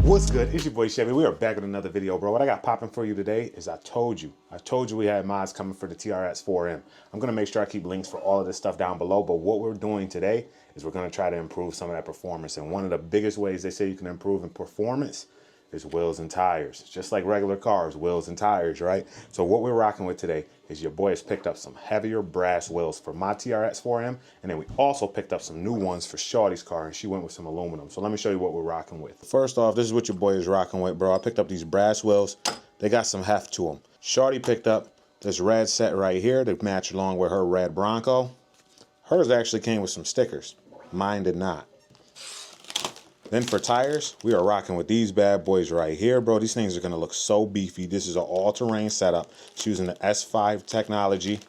What's good? It's your boy Chevy. We are back with another video, bro. What I got popping for you today is I told you we had mods coming for the TRX4M. I'm gonna make sure I keep links for all of this stuff down below, but what we're doing today is we're gonna try to improve some of that performance. And one of the biggest ways they say you can improve in performance is wheels and tires. Just like regular cars, wheels and tires, right? So what we're rocking with today is your boy has picked up some heavier brass wheels for my TRX4M, and then we also picked up some new ones for Shawty's car, and she went with some aluminum. So let me show you what we're rocking with. First off, this is what your boy is rocking with, bro. I picked up these brass wheels. They got some heft to them. Shawty picked up this red set right here to match along with her red Bronco. Hers actually came with some stickers. Mine did not. Then for tires, we are rocking with these bad boys right here, bro. These things are going to look so beefy. This is an all-terrain setup. It's using the S5 technology.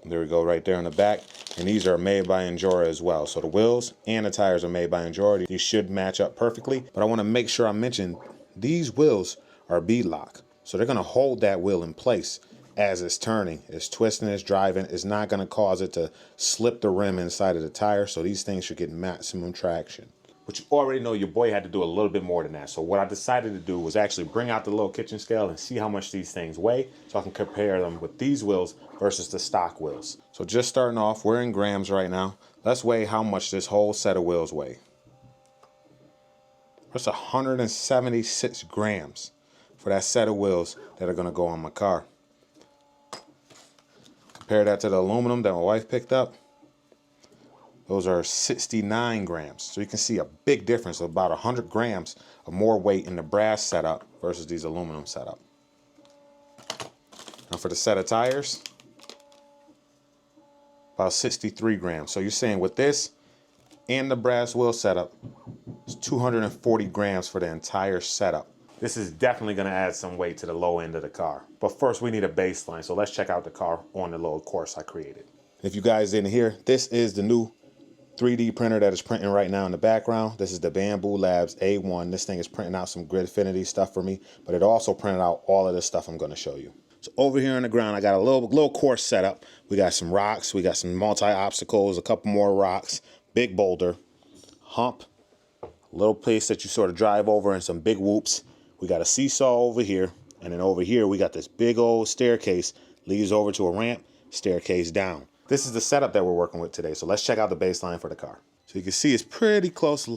There we go, right there in the back. And these are made by Endura as well. So the wheels and the tires are made by Endura. These should match up perfectly. But I want to make sure I mention these wheels are beadlock. So they're going to hold that wheel in place as it's turning, it's twisting, it's driving. It's not going to cause it to slip the rim inside of the tire. So these things should get maximum traction. But you already know your boy had to do a little bit more than that. So what I decided to do was actually bring out the little kitchen scale and see how much these things weigh so I can compare them with these wheels versus the stock wheels. So just starting off, we're in grams right now. Let's weigh how much this whole set of wheels weigh. That's 176 grams for that set of wheels that are going to go on my car. Compare that to the aluminum that my wife picked up. Those are 69 grams. So you can see a big difference of about 100 grams of more weight in the brass setup versus these aluminum setup. Now for the set of tires, about 63 grams. So you're saying with this and the brass wheel setup, it's 240 grams for the entire setup. This is definitely going to add some weight to the low end of the car. But first we need a baseline. So let's check out the car on the little course I created. If you guys didn't hear, this is the new 3D printer that is printing right now in the background. This is the Bamboo Labs A1. This thing is printing out some Gridfinity stuff for me, but it also printed out all of this stuff I'm going to show you. So over here on the ground, I got a little course set up. We got some rocks. We got some multi-obstacles, a couple more rocks, big boulder, hump, a little place that you sort of drive over, and some big whoops. We got a seesaw over here, and then over here we got this big old staircase, leads over to a ramp, staircase down. This is the setup that we're working with today, so let's check out the baseline for the car. So you can see it's pretty close,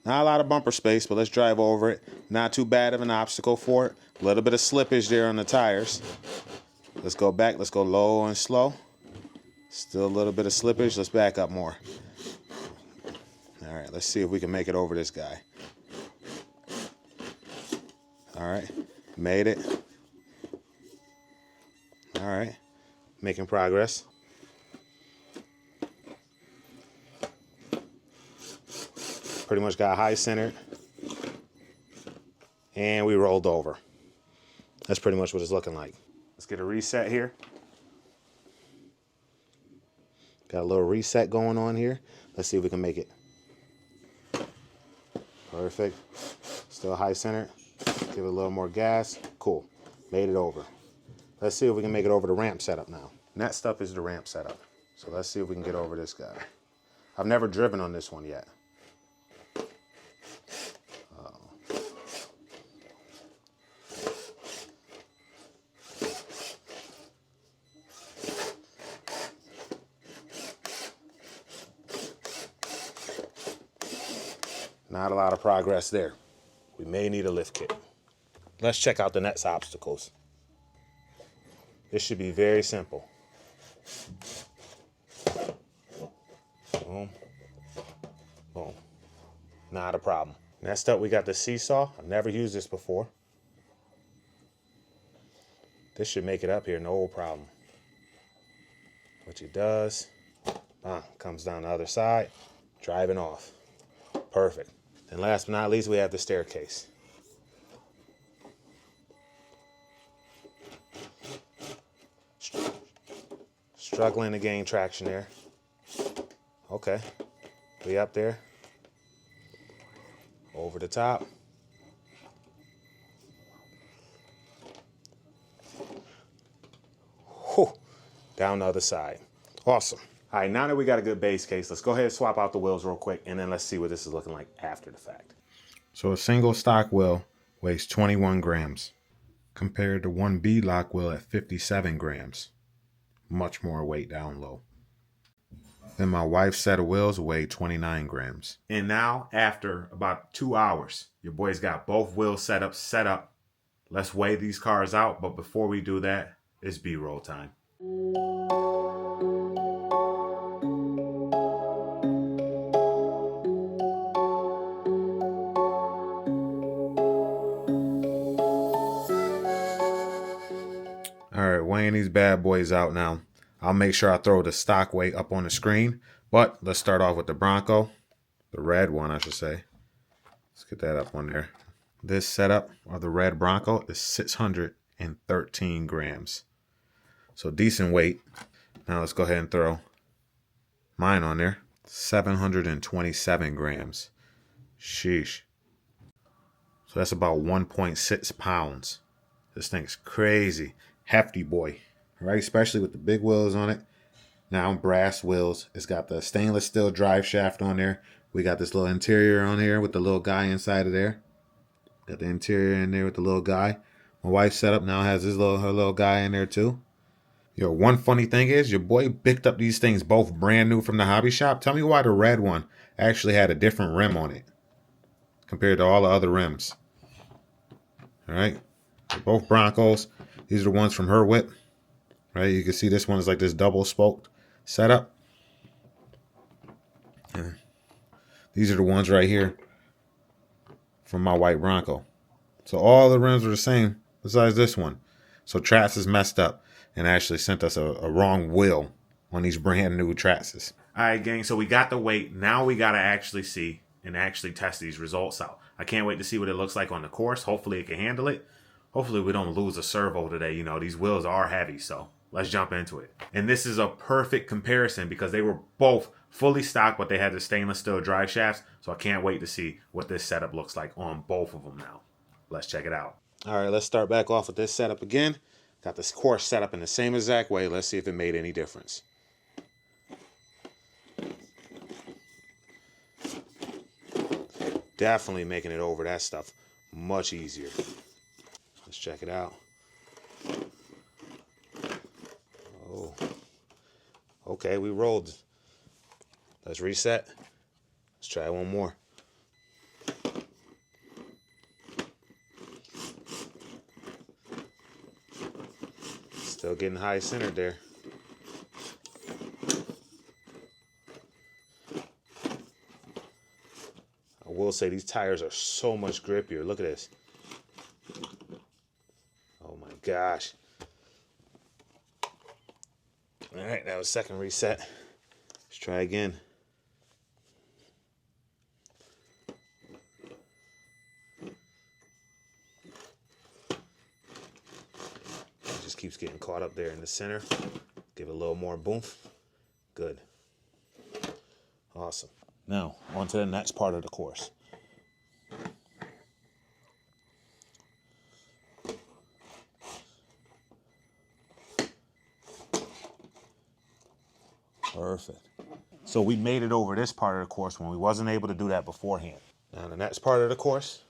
not a lot of bumper space, but let's drive over it. Not too bad of an obstacle for it. A little bit of slippage there on the tires. Let's go back, let's go low and slow. Still a little bit of slippage, let's back up more. All right, let's see if we can make it over this guy. All right, made it. All right, making progress. Pretty much got high centered. And we rolled over. That's pretty much what it's looking like. Let's get a reset here. Got a little reset going on here. Let's see if we can make it. Perfect. Still high centered. Give it a little more gas. Cool. Made it over. Let's see if we can make it over the ramp setup now. Next up is the ramp setup. So let's see if we can get over this guy. I've never driven on this one yet. Not a lot of progress there. We may need a lift kit. Let's check out the next obstacles. This should be very simple. Boom. Boom. Not a problem. Next up, we got the seesaw. I've never used this before. This should make it up here, no problem. Which it does. Comes down the other side, driving off. Perfect. And last but not least, we have the staircase. Struggling to gain traction there. Okay. We up there. Over the top. Whew. Down the other side. Awesome. All right, now that we got a good base case, let's go ahead and swap out the wheels real quick, and then let's see what this is looking like after the fact. So a single stock wheel weighs 21 grams compared to one beadlock wheel at 57 grams. Much more weight down low. Then my wife's set of wheels weighed 29 grams. And now, after about 2 hours, your boy's got both wheels set up. Let's weigh these cars out, but before we do that, it's B-roll time. All right, weighing these bad boys out now. I'll make sure I throw the stock weight up on the screen, but let's start off with the Bronco, the red one, I should say. Let's get that up on there. This setup of the red Bronco is 613 grams. So decent weight. Now let's go ahead and throw mine on there. 727 grams. Sheesh. So that's about 1.6 pounds. This thing's crazy. Hefty boy. Right? Especially with the big wheels on it. Now brass wheels. It's got the stainless steel drive shaft on there. We got this little interior on here with the little guy inside of there. Got the interior in there with the little guy. My wife's setup now has her little guy in there too. Yo, one funny thing is your boy picked up these things both brand new from the hobby shop. Tell me why the red one actually had a different rim on it compared to all the other rims. All right. They're both Broncos. These are the ones from her whip. Right. You can see this one is like this double spoked setup. Yeah. These are the ones right here from my white Bronco. So all the rims are the same besides this one. So Traxxas messed up and actually sent us a wrong wheel on these brand new Traxxas. All right, gang. So we got the weight. Now we got to actually see and actually test these results out. I can't wait to see what it looks like on the course. Hopefully it can handle it. Hopefully we don't lose a servo today. You know, these wheels are heavy, so let's jump into it. And this is a perfect comparison because they were both fully stock, but they had the stainless steel drive shafts. So I can't wait to see what this setup looks like on both of them now. Let's check it out. All right, let's start back off with this setup again. Got this course set up in the same exact way. Let's see if it made any difference. Definitely making it over that stuff much easier. Let's check it out. Oh, okay, we rolled. Let's reset. Let's try one more. Still getting high centered there. I will say these tires are so much grippier. Look at this. Oh my gosh. All right, that was second reset. Let's try again. It just keeps getting caught up there in the center. Give it a little more boomph. Good. Awesome. Now, on to the next part of the course. Perfect. So we made it over this part of the course when we wasn't able to do that beforehand. Now the next part of the course.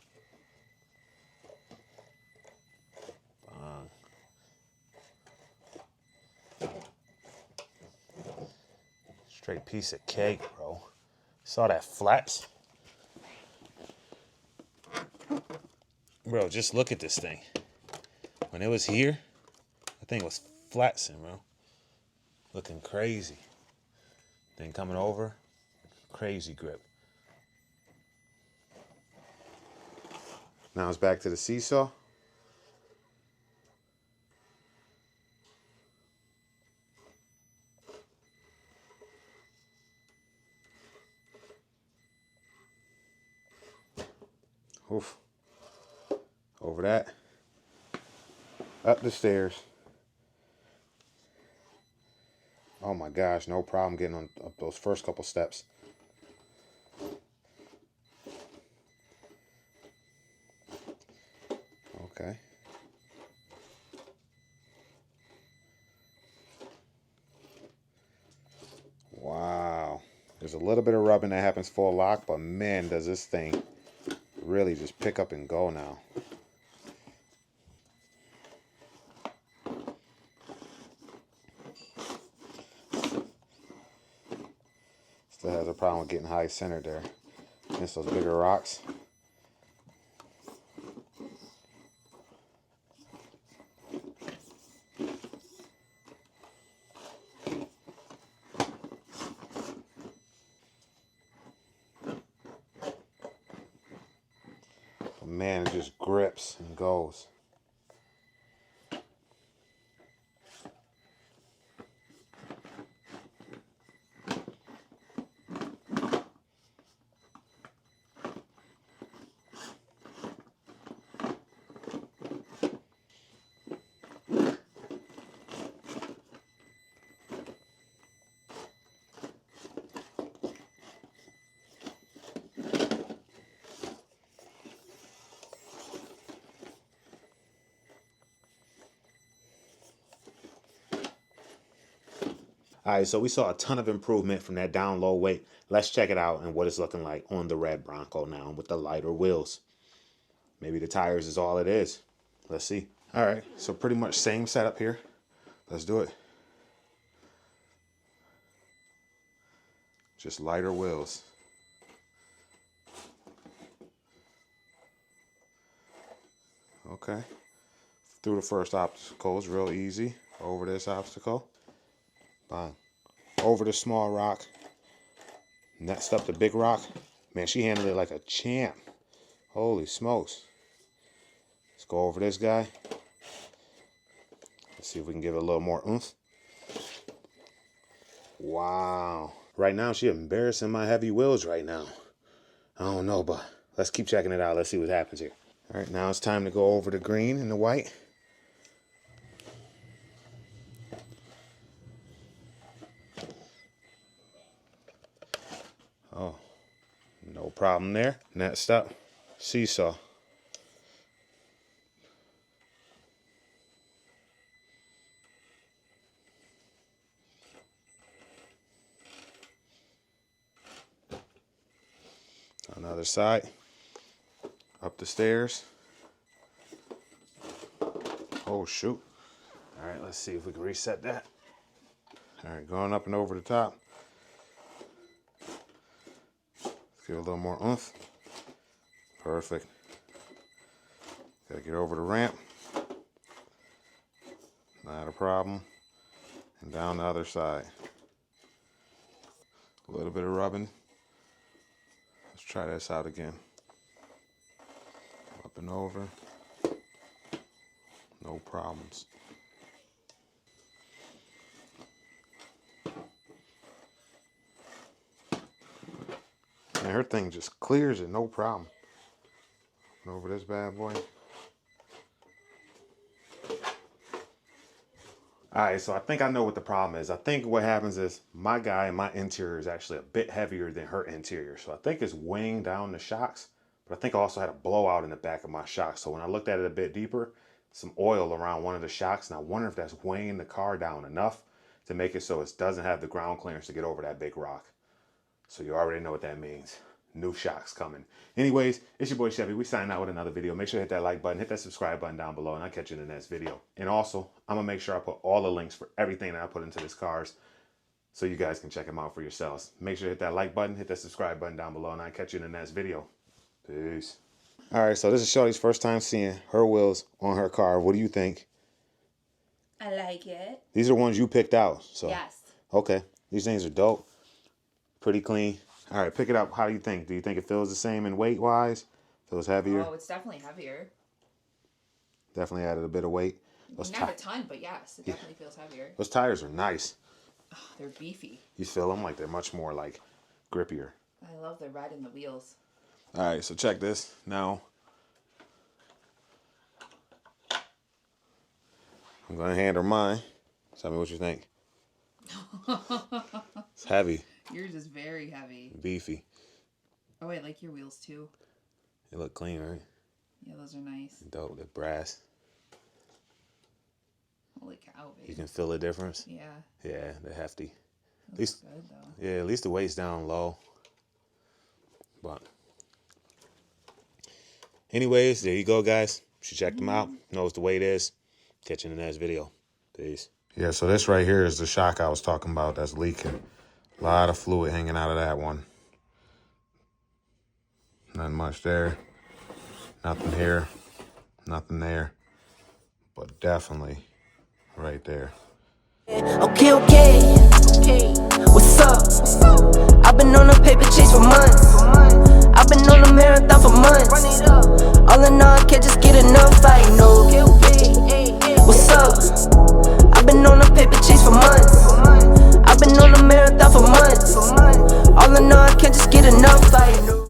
Straight piece of cake, bro. Saw that flaps? Bro, just look at this thing. When it was here, that thing was flatsing, bro. Looking crazy. Then coming over, crazy grip. Now it's back to the seesaw. Oof. Over that. Up the stairs. Oh my gosh, no problem getting on up those first couple steps. Okay. Wow. There's a little bit of rubbing that happens full lock, but man, does this thing really just pick up and go now. Still has a problem with getting high centered there against those bigger rocks. But man, it just grips and goes. All right, so we saw a ton of improvement from that down low weight. Let's check it out and what it's looking like on the red Bronco now with the lighter wheels. Maybe the tires is all it is. Let's see. All right, so pretty much same setup here. Let's do it. Just lighter wheels. Okay. Through the first obstacle is real easy. Over this obstacle. Bang. Over the small rock. Next up the big rock. Man, she handled it like a champ. Holy smokes. Let's go over this guy. Let's see if we can give it a little more oomph. Wow. Right now, she's embarrassing my heavy wheels right now. I don't know, but let's keep checking it out. Let's see what happens here. All right, now it's time to go over the green and the white. Oh, no problem there. Next up, seesaw. On the other side, up the stairs. Oh, shoot. All right, let's see if we can reset that. All right, going up and over the top. Let's give it a little more oomph. Perfect. Gotta get over the ramp. Not a problem. And down the other side. A little bit of rubbing. Let's try this out again. Up and over. No problems. And her thing just clears it, no problem. And over this bad boy. Alright, so I think I know what the problem is. I think what happens is my interior is actually a bit heavier than her interior. So I think it's weighing down the shocks. But I think I also had a blowout in the back of my shocks. So when I looked at it a bit deeper, some oil around one of the shocks. And I wonder if that's weighing the car down enough to make it so it doesn't have the ground clearance to get over that big rock. So you already know what that means. New shocks coming. Anyways, it's your boy Chevy. We signing out with another video. Make sure to hit that like button, hit that subscribe button down below, and I'll catch you in the next video. And also, I'm going to make sure I put all the links for everything that I put into this cars so you guys can check them out for yourselves. Make sure to hit that like button, hit that subscribe button down below, and I'll catch you in the next video. Peace. All right, so this is Shorty's first time seeing her wheels on her car. What do you think? I like it. These are ones you picked out. So yes. Okay. These things are dope. Pretty clean. All right, pick it up. How do you think? Do you think it feels the same in weight-wise? Feels heavier? Oh, it's definitely heavier. Definitely added a bit of weight. Not a ton, but yes, it definitely feels heavier. Those tires are nice. Oh, they're beefy. You feel them like they're much more like grippier. I love the red in the wheels. All right, so check this. Now, I'm going to hand her mine. Tell me what you think. It's heavy. Yours is very heavy. Beefy. Oh, I like your wheels too. They look clean, right? Yeah, those are nice. Dope. They're brass. Holy cow, babe. You can feel the difference? Yeah. Yeah, they're hefty. At least good, though. Yeah, at least the weight's down low. But Anyways, there you go, guys. You should check them out. Knows the way it is. Catch you in the next video. Peace. Yeah, so this right here is the shock I was talking about that's leaking. A lot of fluid hanging out of that one. Nothing much there. Nothing here. Nothing there. But definitely right there. Okay, what's up? I've been on a paper chase for months. I've been on a marathon for months. All in all, I can't just get enough.